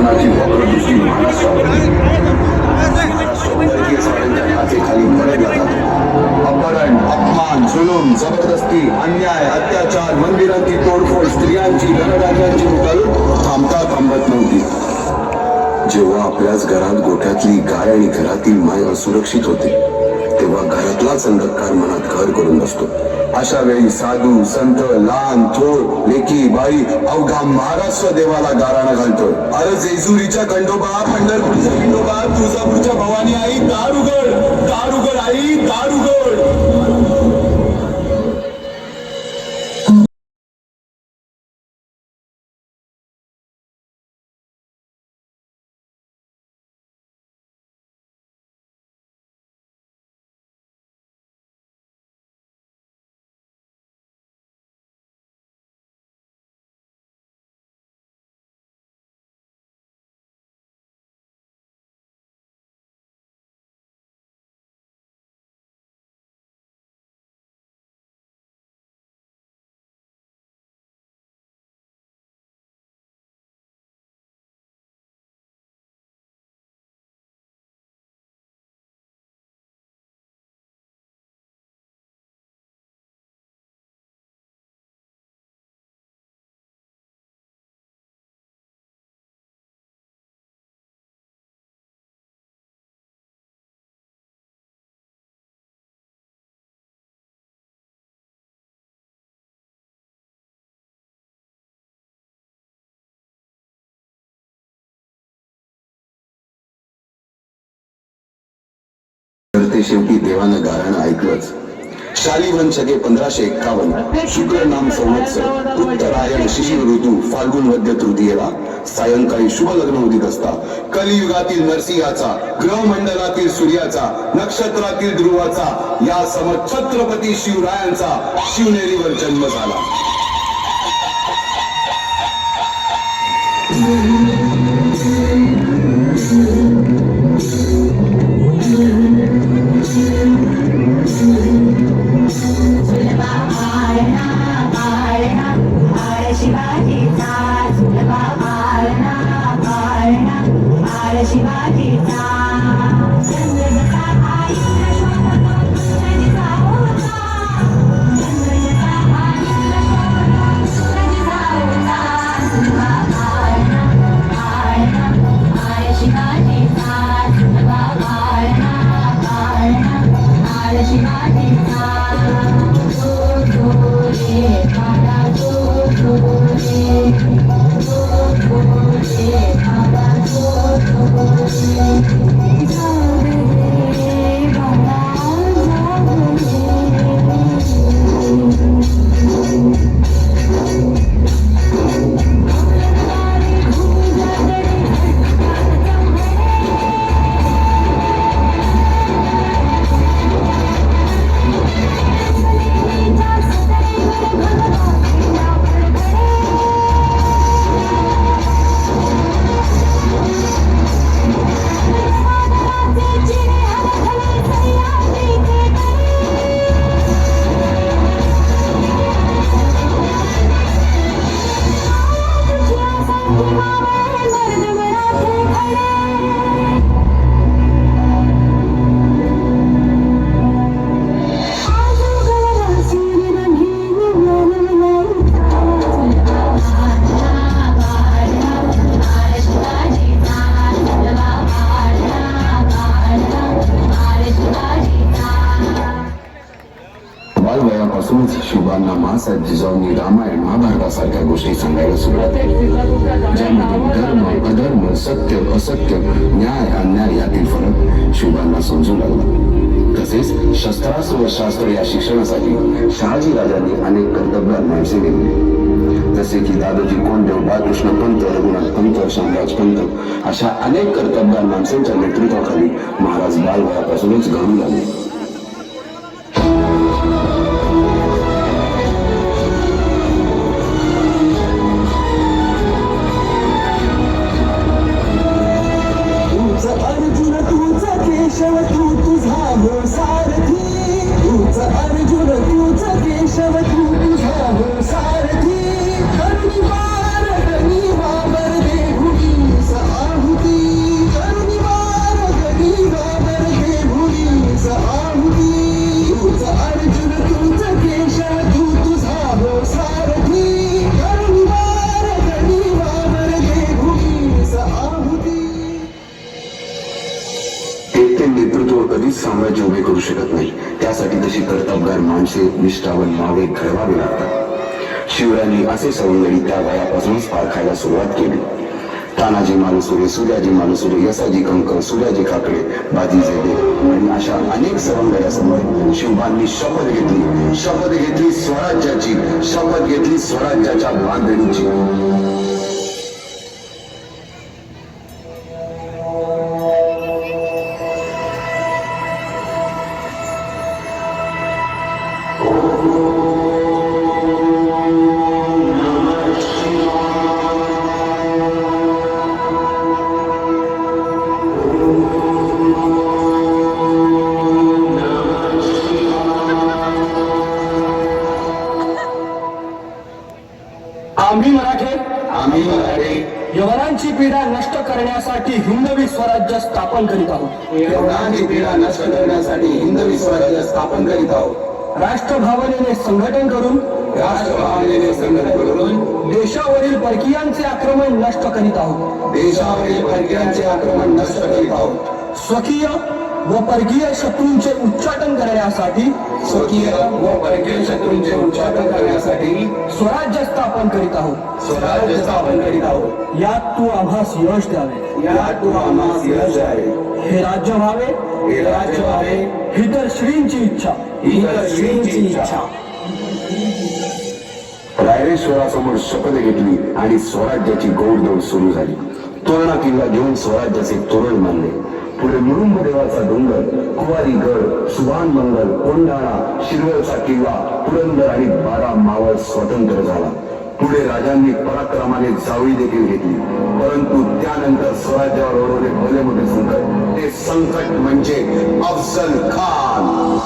शासनाची वक्रदृष्टी महाराष्ट्रावरती खाली पडत जातात. अपहरण, अपमान, जुलूम, जबरदस्ती, अन्याय, अत्याचार, मंदिरांची तोडफोड, स्त्रियांची, धनधान्यांची लुटाई थांबत नव्हती. जेव्हा आपल्याच घरात गोठ्यातली गाय आणि घरातील माय असुरक्षित होते, तेव्हा घरातलाच अंधकार मनात घर करून बसतो. अशा वेळी साधू, संत, लहान, थोर, लेकी, बाई अवघा महाराष्ट्र देवाला गाराणा घालतोय. अरे जेजुरीच्या खंडोबा, पंढरपूरच्या खंडोबा, तुळजापूरच्या भवानी आई, दार उघड, दार उघड आई, दार उघड. ते शेवटी देवानं गारणं ऐकलंच. शालिवन शके 1551 शुक्र नाम संवत्सर उत्तरायण शिशिर ऋतू फाल्गुन वद्य तृतीयेला सायंकाळी शुभ लग्न उदित असता कलियुगातील नरसिंहाचा, ग्रहमंडलातील सूर्याचा, नक्षत्रातील ध्रुवाचा, या समछत्रपती शिवरायांचा शिवनेरीवर जन्म झाला. बालवयापासूनच शिवबांना माँसाहेब जिजाऊंनी रामायण महाभारतासारख्या गोष्टी सांगायला सुरुवात केली, ज्यामध्ये धर्म अधर्म, सत्य असत्य, न्याय अन्याय यातील फरक शिवबांना समजू लागला. तसेच शस्त्रास्त्र व शास्त्र या शिक्षणासाठी शहाजी राजांनी अनेक कर्तव्य माणसे नेमली, जसे की दादोजी कोंडदेव, बाळकृष्ण पंत, रघुनाथ पंत, शामराज पंत अशा अनेक कर्तव्य माणसांच्या नेतृत्वाखाली महाराज बालवयापासूनच घडू लागले. केशव तू तुझा हो सारथी, तूच अर्जुन तूच केशव तू तुझा हो सारथी, करुणी वार करुणी वावर देहुनी सा कधीच साम्राज्य उभे करू शकत नाही. त्यासाठी तशी कर्तबगार माणसे, निष्ठावान मावे घडवावे लागतात. शिवरायांनी असे सवंगडी त्या वयापासूनच पारखायला सुरुवात केली. तानाजी मालुसरे, सूर्याजी मालुसरे, यसाजी कंकर, सूर्याजी काकडे, बाजी जेदे आणि अशा अनेक सवंगड्यासमोर शिवबांनी शपथ घेतली स्वराज्याची, शपथ घेतली स्वराज्याच्या बांधणीची. आम्ही मराठे यवनांची पीडा नष्ट करण्यासाठी हिंदवी स्वराज्य स्थापन करीत आहोत. यवनांची पीडा नष्ट करण्यासाठी हिंदवी स्वराज्य स्थापन करीत आहोत. राष्ट्रभावनेने संघटन करून देशावरील परकीयांचे आक्रमण नष्ट करीत आहोत. देशावरील परकीयांचे आक्रमण नष्ट करीत आहोत. स्वकीय व परकीय शत्रूंचे उच्चाटन करण्यासाठी उच्चाटन करण्यासाठी स्वराज्य स्थापन करीत आहोत. स्वराज्य स्थापन करीत आहोत. यात तू आम्हास यश द्यावे. यात तू आम्हास यश द्यावे. हे राज्य व्हावे, हे राज्य व्हावे, ही तर श्रींची इच्छा. ही तर श्रींची इच्छा. रायरेश्वरासमोर शपथ घेतली आणि स्वराज्याची गोडदौड सुरू झाली. तोरणा किल्ला घेऊन स्वराज्याचे तोरण बांधले. पुढे मुरुंब देवाचा डोंगर, कुवारी गड, सुभान मंगल, कोंढाणा, शिरवळचा किल्ला, पुरंदर आणि 12 मावळ स्वतंत्र झाला. पुढे राजांनी पराक्रमाने जावळी देखील घेतली. परंतु त्यानंतर स्वराज्यावर ओढवले भले मोठे संकट. ते संकट म्हणजे अफजल खान.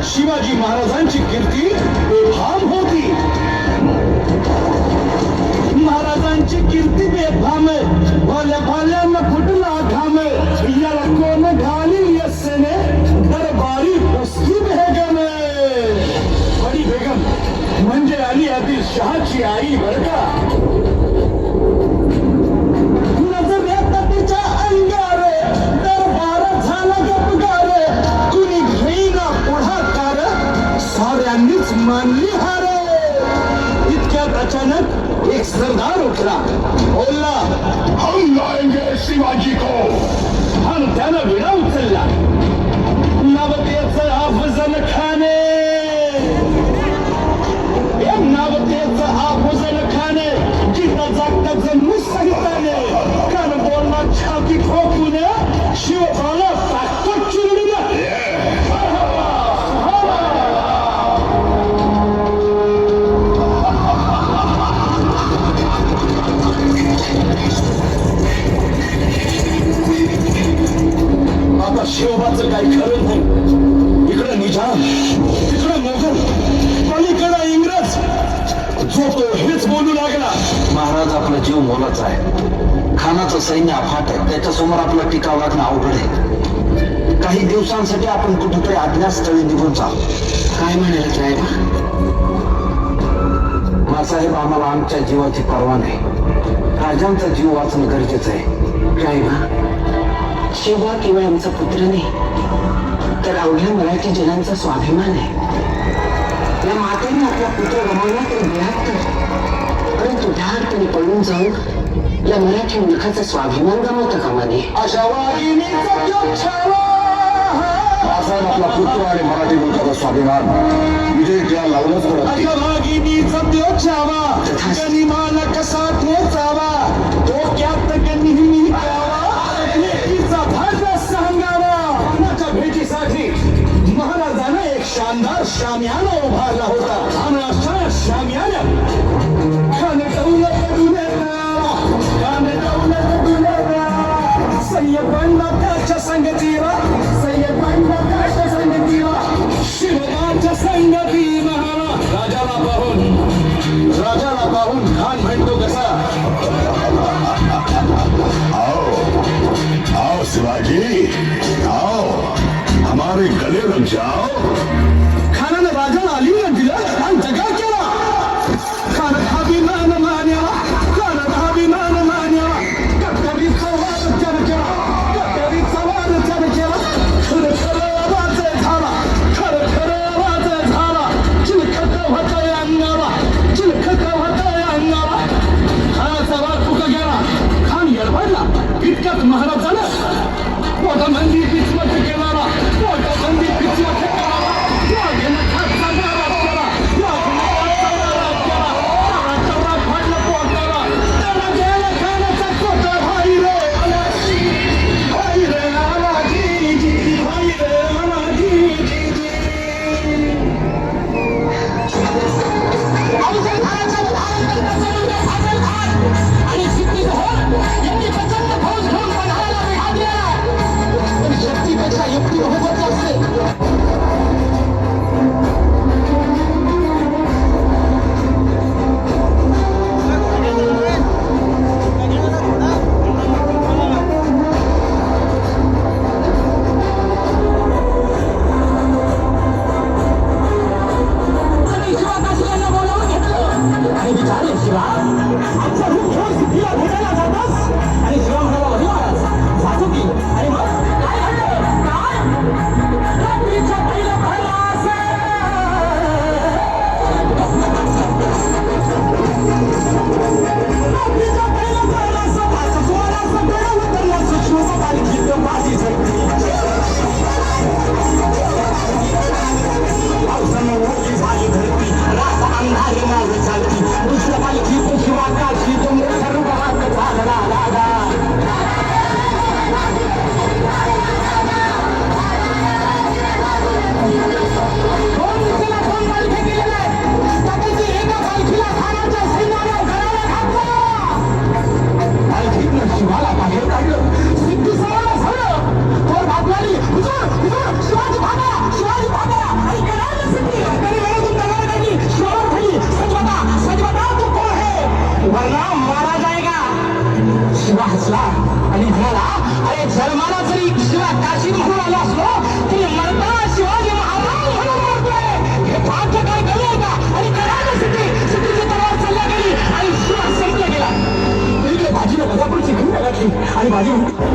शिवाजी महाराजांची कीर्ती बेफाम होती. महाराजांची कीर्ती बेफाम, भल्या भाल्यानं फुटला घाम. याला कोण घालील यस्सेने, दरबारी कुस्ती बेगम. बडी बेगम म्हणजे अली आदिल शहाची आई बर का. नजरेत तिच्या अंगारे दरबार झाला गपगार. कुणी घेईना पुढाकार, साऱ्यांनीच मानली हार. इतक्यात अचानक एक सरदार उठला, बोलला, हम लाएंगे शिवाजी को. आणि त्यानं विडा उचलला. नवतेचं अफजल खाने, नवतेचं अफजल खाने, जिथं जागतं जणू सहिताने. कान बोलला छाती खोकून, शिवबाला ताकद चिरडून. आता शिवबाचं काही खरं नाही. इकडं निजाम, तिकडं मोगल, पलीकडं इंग्रज. जो तो हेच बोलू लागला. महाराज, आपला जीव मोलाचा आहे. खानाचं सैन्य अफाट आहे. त्याच्यासमोर आपला टिकाव लागणं अवघड आहे. काही दिवसांसाठी आपण कुठेतरी अज्ञातस्थळी निघून जाऊ. काय म्हणायला साहेब? मासाहेब, आम्हाला आमच्या जीवाची पर्वा नाही. राजांचा जीव वाचणं गरजेचं आहे. साहेब, शिवबा केवळ आमचा पुत्र नाही, तर अवघ्या मराठी जनांचा स्वाभिमान आहे. या मातेने आपला पुत्र गमावला तरी 72, परंतु ढारपणे पळून जाऊन या मराठी मुलखाचा स्वाभिमान गमावता कामा नये. अशा वाघिणीचा जो छावा, मासाहेब, आपला पुत्र आणि मराठी मुलखाचा स्वाभिमान विजय किल्ला लावूनच पडत. अशा वाघिणीचा जो छावा, गनिमाला कसा ठेचावा, डोक्यात नेहमी द्यावा, लेकीचा भाग्य सांगावा. कोणाच्या भेटीसाठी महाराजानं एक शानदार शामियाना उभारला होता. आणि अशा शामियाना खान दौलत दुलेरा, खान दौलत दुलेरा, पाहून खान म्हणतो कसा आओ आओ शिवाजी आओ हमारे गले लग जाओ खानानं राजाला आलिंगन दिलं आणि जगा केला खान अभिमान मान्याला खान अभिमान मान्याला कटकरीचा वाद जन केला कटकरीचा वाद जन केला खरं खरं आवाज झाला खरं खरं आवाज झाला चिलखत होतंय अंगाला चिलखत होतंय अंगाला खानाचा वाद फुका गेला खान येडवाडला इतक्यात महाराज झाला मोठा मंदी पिचमट केला मोठा मंदी पिचमट केला वाघेनं खाटचा नाराज केला वाघेनं खाटचा नाराज केला तारा तारा फाडलं पोटाला त्याला गेला खानाचा कोटा भाई रे अनाजी भाई रे अनाजी जी भाई रे अनाजी जी अफजल खानाच्या उदाहरणार्थ अफजल खान आणि सिद्धी जोहर यांनी प्रचंड फौज घेऊन पन्हाळ्याला वेढा दिला पण शक्तीपेक्षा युक्ती महत्वाची असते आणि शिवा काशीला बोलावून घेतलं आणि विचारले शिवा आमचा रूप घेऊन सिद्धीला भेटायला जातोस आणि शिवा म्हणाला "अरे महाराज जातो की आणि मग काय घडलं काय रात्रीच्या पहिल्या भरलास रात्रीच्या पहिल्या भरलास पाच सोळास बेडा उतरलास शिवचा पालखीत माझी झटली पावसानं ओली झाली धरती रात अंधारी माझी चालती दुसऱ्या पालखीत शिवा काशी तो मोठा रुबाबात झाला दादा दोन दिशेला दोन पालख्या गेलेल्या आहेत त्यापैकी एका पालखीला खानाच्या सैन्यानं गळाला घातलं पालखीतनं शिवाला बाहेर काढलं सिद्धी सवाला झालं तोर बापलाली हुजूर हुजूर शिवाजी भागा आणि करायला सिद्धी तरी वेळेतून तलवार काढली शिवावर खाली सच बता तू कोण है वरना मारा जाएगा शिवा हसला आणि म्हणाला अरे जन्माला जरी शिवा काशी म्हणून आला असलो तरी मरताना शिवाजी महाराज म्हणून मरतोय हे भाग्य काय कळलंय का आणि करायला सिद्धीची तलवार चालल्या गेली आणि शिवा संपला गेला इकडे भाजीनं बजापूरची घंटा घातली आणि भाजी म्हणते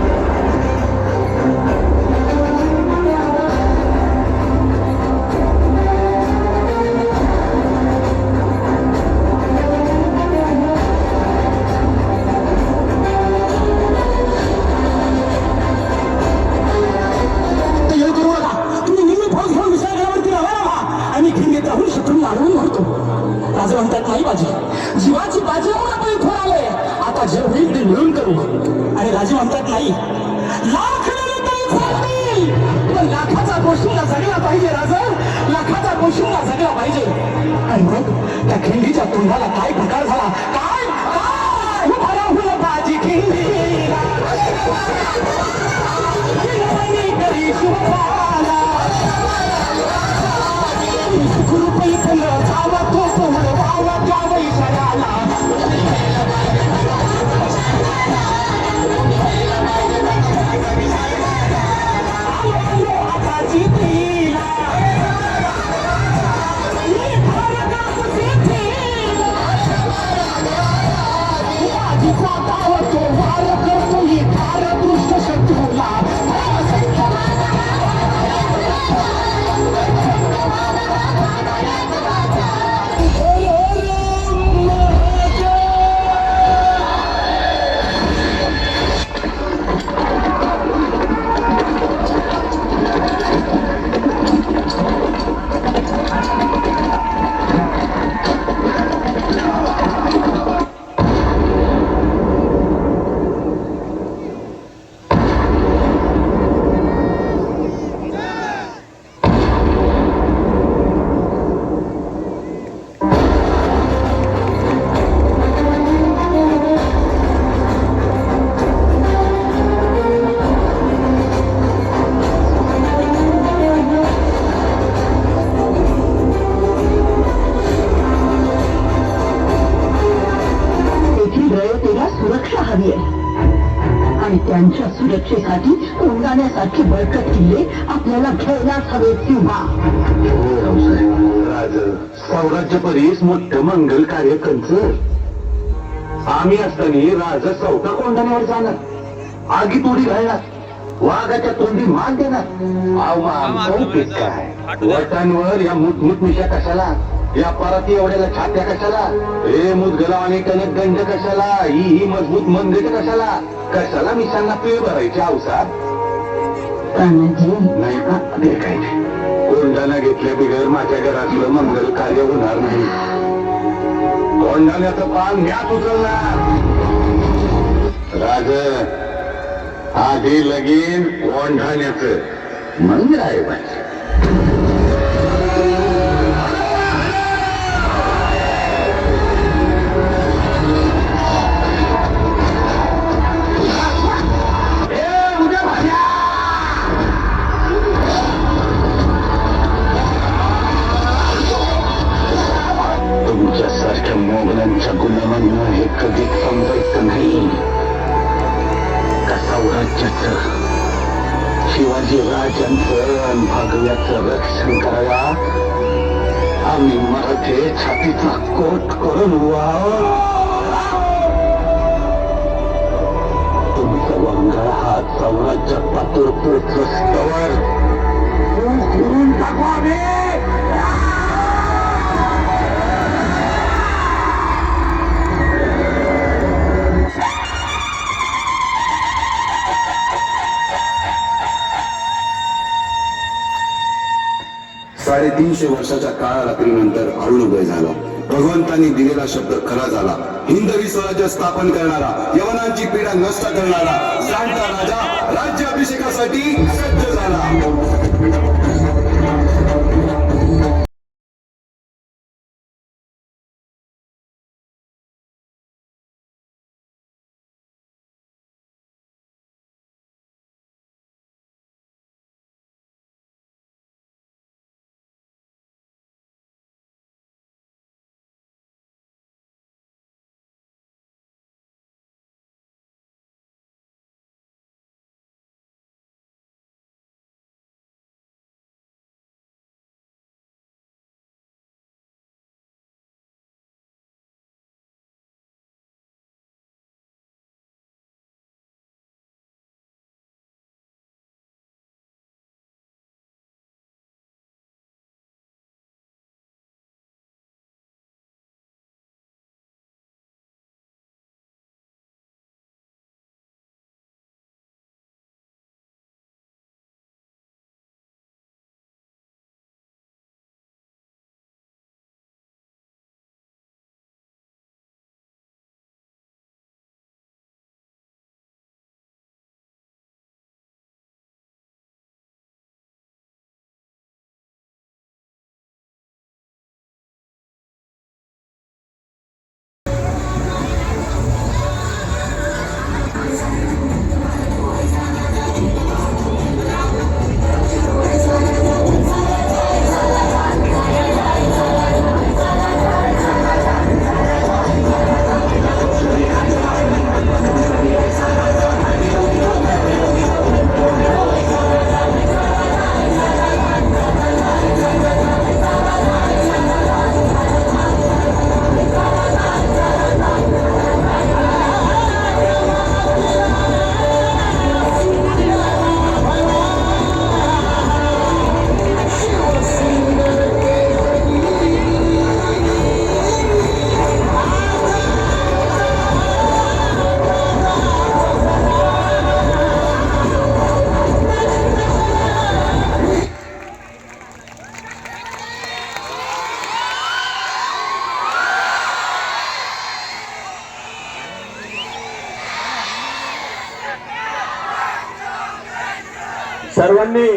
तयार करू नका तुम्ही नेहमी फौज घेऊन विसर्जनावरती रवाना व्हा आणि खिंडीत राहून शत्रूंना अडवून मारतो राजा म्हणतात नाही बाजी जीवाची बाजी म्हणून आपण इथून आलोय आता जे होईल ते मिळून करू आणि राजे म्हणतात नाही लाख दिले तरी चालतील पण लाखाचा पोशिंदा जगला पाहिजे राजा लाखाचा पोशिंदा जगला पाहिजे आणि मग त्या खिंडीच्या तोंडाला काय प्रकार झाला काय काय उभा राहून बाजी खिंडीला करी शुभाला कृपई खंड जावा तो पुढे वावा त्या वैशाला आता जितीला भारतात सिद्धीला सुरक्षा हवी आहे आणि त्यांच्या सुरक्षेसाठी कोंडाण्यासारखे बळकट किल्ले आपल्याला घ्यायलाच हवे किंवा राज सौराज्य परीस मोठं मंगल कार्य कंच आम्ही असताना राजा चौथा कोंडाण्यावर जाणार आगी तोडी घालणार वाघाच्या तोंडी मान देणार काय वटांवर या मुठमुठमिशा कशाला या पराती एवढ्याला छात्या कशाला हे मुदगलाव आणि कनक गंज कशाला ही मजबूत मंदिर कशाला कशाला मिशांना पिळ भरायची अवसाद नाही ते काही नाही कोंडाणा घेतल्या बिगर माझ्या घरातलं मंगल कार्य होणार नाही कोंडाण्याचं पान म्याच उचलणार राज आधी लगीन कोंढाण्याचं मंदिर आहे पाहिजे तुमच्यासारख्या मोगलांच्या गुलामांना हे कधीच समजायचं नाही का सौराज्याचं शिवाजी राजांचं आणि भागव्याचं रक्षण करायला आम्ही मराठे छातीचा कोट करून तुमचा वंगाळ हात सौराज्यात पातूर पोचस्तवर करून टाकवावे साडेतीनशे वर्षाच्या काळारात्रीनंतर अरुणोदय झाला भगवंतांनी दिलेला शब्द खरा झाला हिंदवी स्वराज्य स्थापन करणारा यवनांची पीडा नष्ट करणारा जाणता राजा राज्याभिषेकासाठी सज्ज झाला सर्वांनी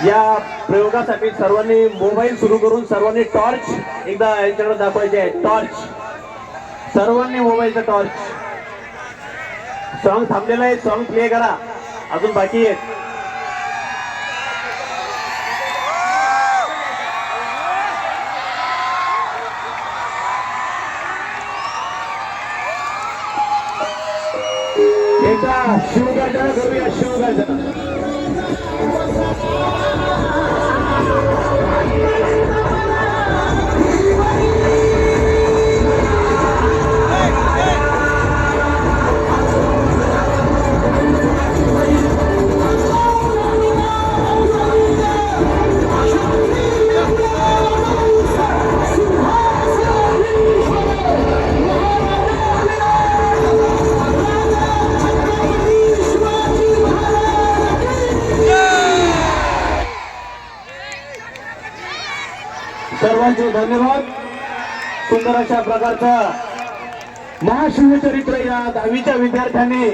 या प्रयोगासाठी सर्वांनी मोबाईल सुरू करून सर्वांनी टॉर्च एकदा यांच्याकडे दाखवायचे आहे टॉर्च सर्वांनी मोबाईलचा टॉर्च सॉन्ग थांबलेला आहे सॉन्ग प्ले करा अजून बाकी आहेत एकदा शिवगर्जना करूया, शिवगर्जना. सर्वांचे धन्यवाद. सुंदर अशा प्रकारचं महाशिवचरित्र या 10वीच्या विद्यार्थ्यांनी